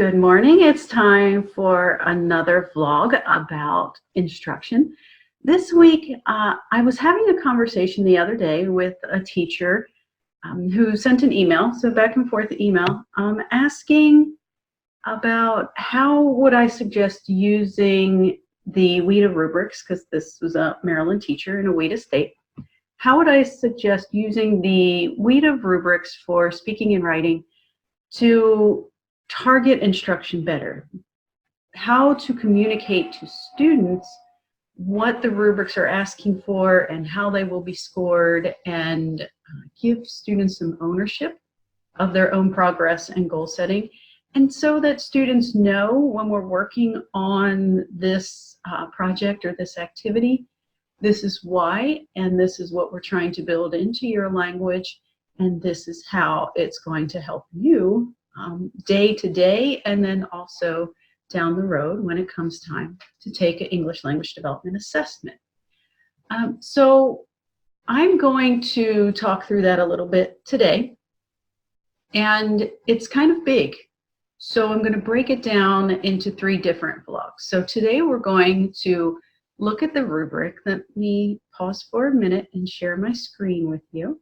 Good morning. It's time for another vlog about instruction. This week, I was having a conversation the other day with a teacher who sent an email, so back and forth email, asking about how would I suggest using the WIDA rubrics, because this was a Maryland teacher in a WIDA state. How would I suggest using the WIDA rubrics for speaking and writing to target instruction better? How to communicate to students what the rubrics are asking for and how they will be scored, and give students some ownership of their own progress and goal setting. And so that students know when we're working on this project or this activity, this is why, and this is what we're trying to build into your language, and this is how it's going to help you day to day, and then also down the road when it comes time to take an English language development assessment. So I'm going to talk through that a little bit today, and it's kind of big. So I'm going to break it down into 3 different vlogs. So today we're going to look at the rubric. Let me pause for a minute and share my screen with you.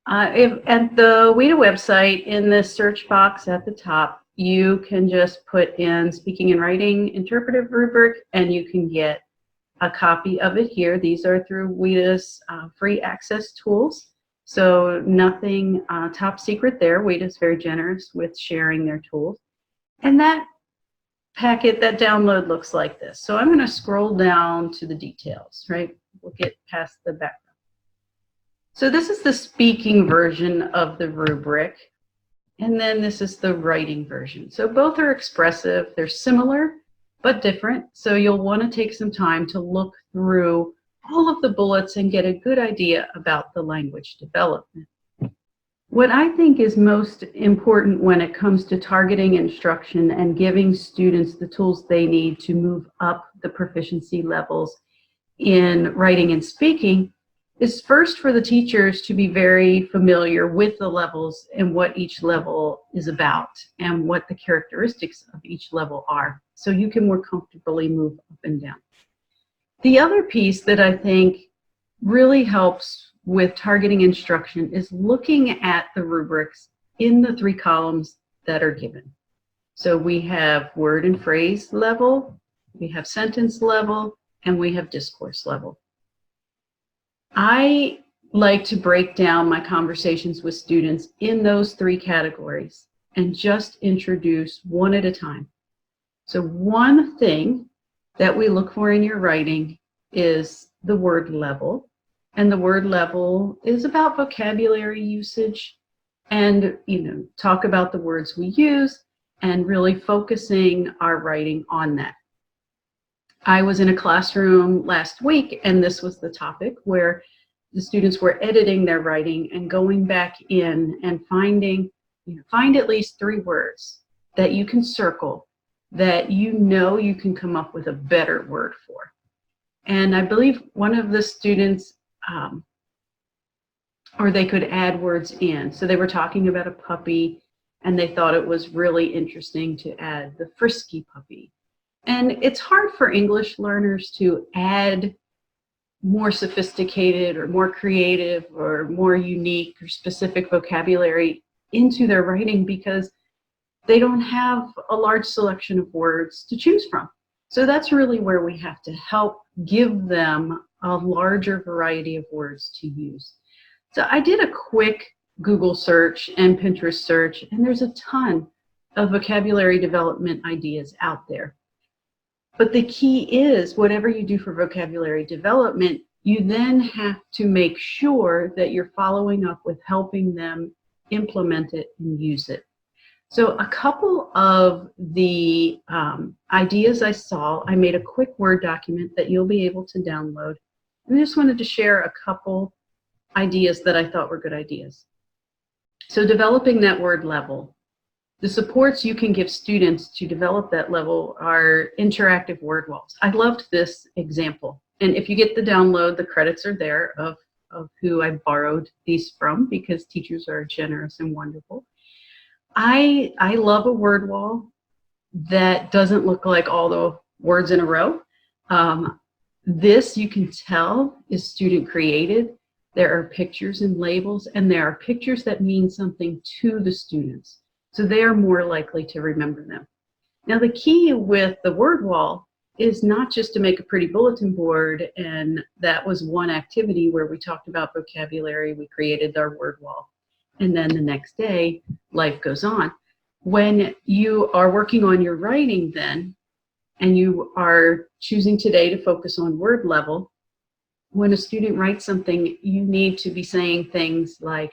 At the WIDA website, in the search box at the top, you can just put in speaking and writing interpretive rubric, and you can get a copy of it here. These are through WIDA's free access tools, so nothing top secret there. WIDA is very generous with sharing their tools. And that packet, that download, looks like this. So I'm going to scroll down to the details, right? We'll get past the background. So this is the speaking version of the rubric, and then this is the writing version. So both are expressive. They're similar but different, so you'll want to take some time to look through all of the bullets and get a good idea about the language development. What I think is most important when it comes to targeting instruction and giving students the tools they need to move up the proficiency levels in writing and speaking is first for the teachers to be very familiar with the levels and what each level is about and what the characteristics of each level are, so you can more comfortably move up and down. The other piece that I think really helps with targeting instruction is looking at the rubrics in the 3 columns that are given. So we have word and phrase level, we have sentence level, and we have discourse level. I like to break down my conversations with students in those 3 categories and just introduce one at a time. So one thing that we look for in your writing is the word level. And the word level is about vocabulary usage and, talk about the words we use and really focusing our writing on that. I was in a classroom last week, and this was the topic where the students were editing their writing and going back in and find at least 3 words that you can circle that you can come up with a better word for. And I believe one of the students, or they could add words in. So they were talking about a puppy, and they thought it was really interesting to add the frisky puppy. And it's hard for English learners to add more sophisticated or more creative or more unique or specific vocabulary into their writing because they don't have a large selection of words to choose from. So that's really where we have to help give them a larger variety of words to use. So I did a quick Google search and Pinterest search, and there's a ton of vocabulary development ideas out there. But the key is, whatever you do for vocabulary development, you then have to make sure that you're following up with helping them implement it and use it. So a couple of the ideas I saw, I made a quick Word document that you'll be able to download. And I just wanted to share a couple ideas that I thought were good ideas. So developing that word level. The supports you can give students to develop that level are interactive word walls. I loved this example. And if you get the download, the credits are there of who I borrowed these from, because teachers are generous and wonderful. I love a word wall that doesn't look like all the words in a row. This, you can tell, is student created. There are pictures and labels, and there are pictures that mean something to the students. So they are more likely to remember them. Now, the key with the word wall is not just to make a pretty bulletin board, and that was one activity where we talked about vocabulary, we created our word wall, and then the next day, life goes on. When you are working on your writing then, and you are choosing today to focus on word level, when a student writes something, you need to be saying things like,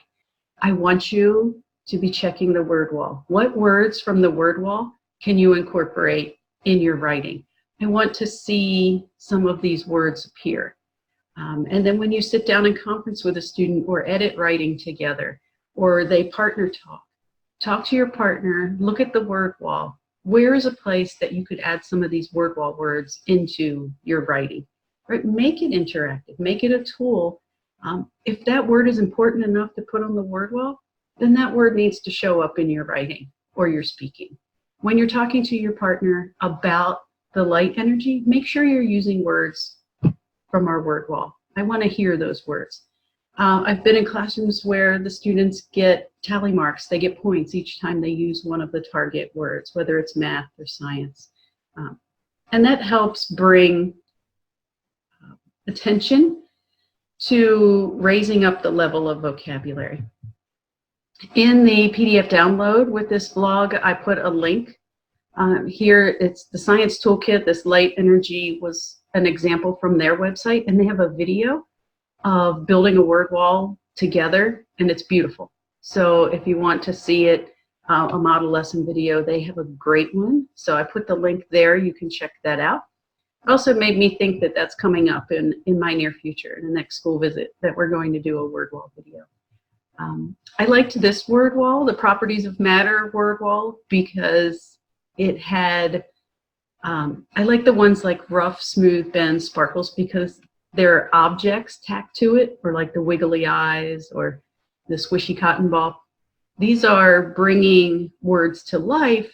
I want you to be checking the word wall. What words from the word wall can you incorporate in your writing? I want to see some of these words appear. And then when you sit down in conference with a student or edit writing together, or they partner talk to your partner, look at the word wall. Where is a place that you could add some of these word wall words into your writing? Right? Make it interactive, make it a tool. If that word is important enough to put on the word wall, then that word needs to show up in your writing or your speaking. When you're talking to your partner about the light energy, make sure you're using words from our word wall. I want to hear those words. I've been in classrooms where the students get tally marks. They get points each time they use one of the target words, whether it's math or science. And that helps bring attention to raising up the level of vocabulary. In the PDF download with this blog, I put a link. Here, it's the Science Toolkit. This light energy was an example from their website, and they have a video of building a word wall together, and it's beautiful. So if you want to see it, a model lesson video, they have a great one. So I put the link there. You can check that out. It also made me think that that's coming up in my near future, in the next school visit, that we're going to do a word wall video. I liked this word wall, the Properties of Matter word wall, because it had, I like the ones like rough, smooth, bend, sparkles, because there are objects tacked to it, or like the wiggly eyes or the squishy cotton ball. These are bringing words to life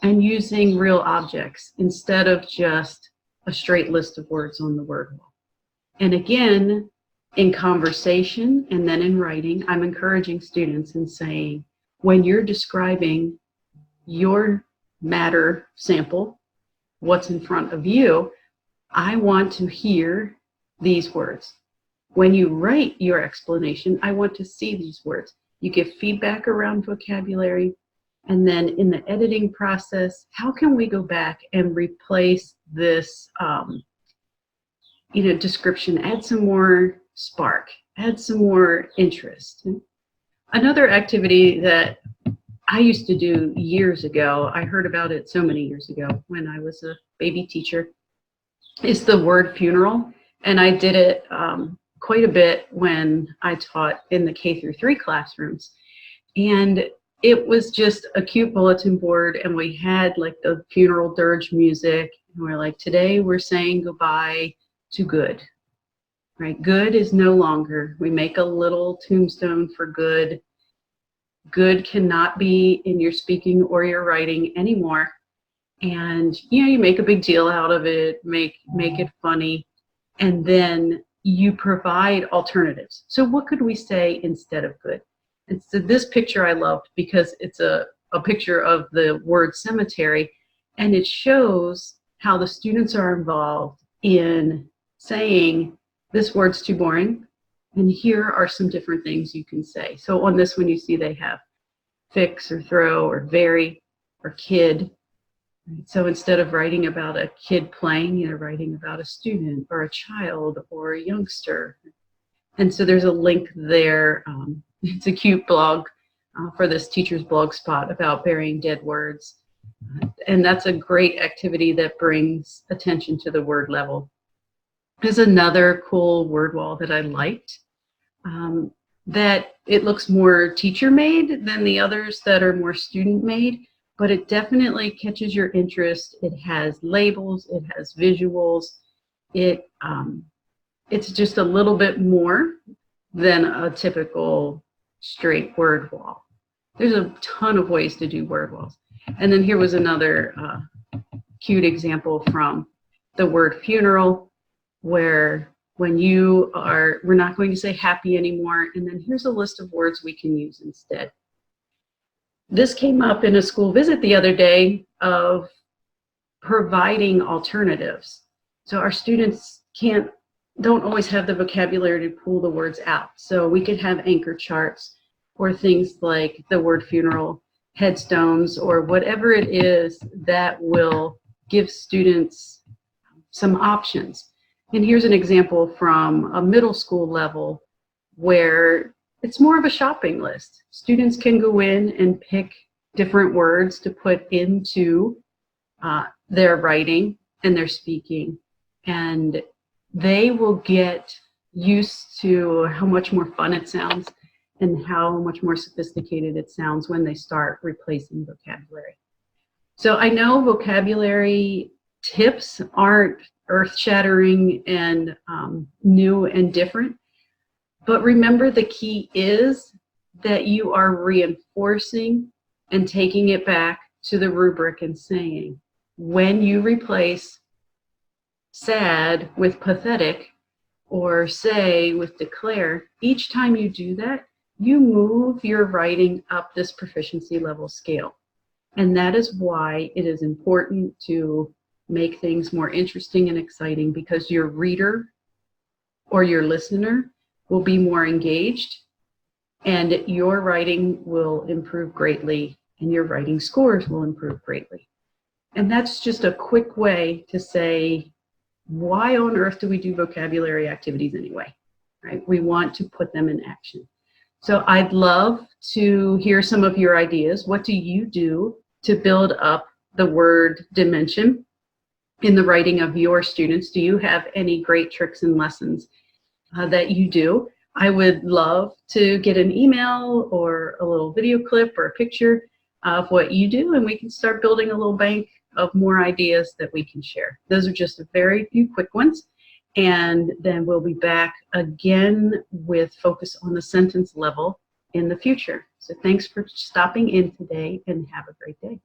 and using real objects instead of just a straight list of words on the word wall. And again, in conversation and then in writing, I'm encouraging students and saying, when you're describing your matter sample, what's in front of you, I want to hear these words. When you write your explanation, I want to see these words. You give feedback around vocabulary, and then in the editing process, how can we go back and replace this description, add some more spark, add some more interest. Another activity that I used to do years ago, I heard about it so many years ago when I was a baby teacher, is the word funeral. And I did it quite a bit when I taught in the K-3 classrooms. And it was just a cute bulletin board, and we had like the funeral dirge music. And we're like, today we're saying goodbye to good, right? Good is no longer. We make a little tombstone for good. Good cannot be in your speaking or your writing anymore. And you make a big deal out of it, make it funny, and then you provide alternatives. So what could we say instead of good? And so this picture I loved because it's a picture of the word cemetery, and it shows how the students are involved in saying, this word's too boring, and here are some different things you can say. So on this one, you see they have fix or throw or very or kid. So instead of writing about a kid playing, you're writing about a student or a child or a youngster. And so there's a link there. It's a cute blog for this teacher's blog spot about burying dead words. And that's a great activity that brings attention to the word level. There's another cool word wall that I liked, that it looks more teacher-made than the others that are more student-made, but it definitely catches your interest. It has labels, it has visuals. It's just a little bit more than a typical straight word wall. There's a ton of ways to do word walls. And then here was another cute example from the word funeral, where when we're not going to say happy anymore, and then here's a list of words we can use instead. This came up in a school visit the other day of providing alternatives. So our students don't always have the vocabulary to pull the words out. So we could have anchor charts or things like the word funeral, headstones, or whatever it is that will give students some options. And here's an example from a middle school level where it's more of a shopping list. Students can go in and pick different words to put into their writing and their speaking, and they will get used to how much more fun it sounds and how much more sophisticated it sounds when they start replacing vocabulary. So I know vocabulary tips aren't earth-shattering and new and different, but remember, the key is that you are reinforcing and taking it back to the rubric and saying, when you replace sad with pathetic, or say with declare, each time you do that, you move your writing up this proficiency level scale. And that is why it is important to make things more interesting and exciting, because your reader or your listener will be more engaged, and your writing will improve greatly, and your writing scores will improve greatly. And that's just a quick way to say, why on earth do we do vocabulary activities anyway? Right? We want to put them in action. So I'd love to hear some of your ideas. What do you do to build up the word dimension in the writing of your students? Do you have any great tricks and lessons that you do? I would love to get an email or a little video clip or a picture of what you do, and we can start building a little bank of more ideas that we can share. Those are just a very few quick ones, and then we'll be back again with focus on the sentence level in the future. So thanks for stopping in today, and have a great day.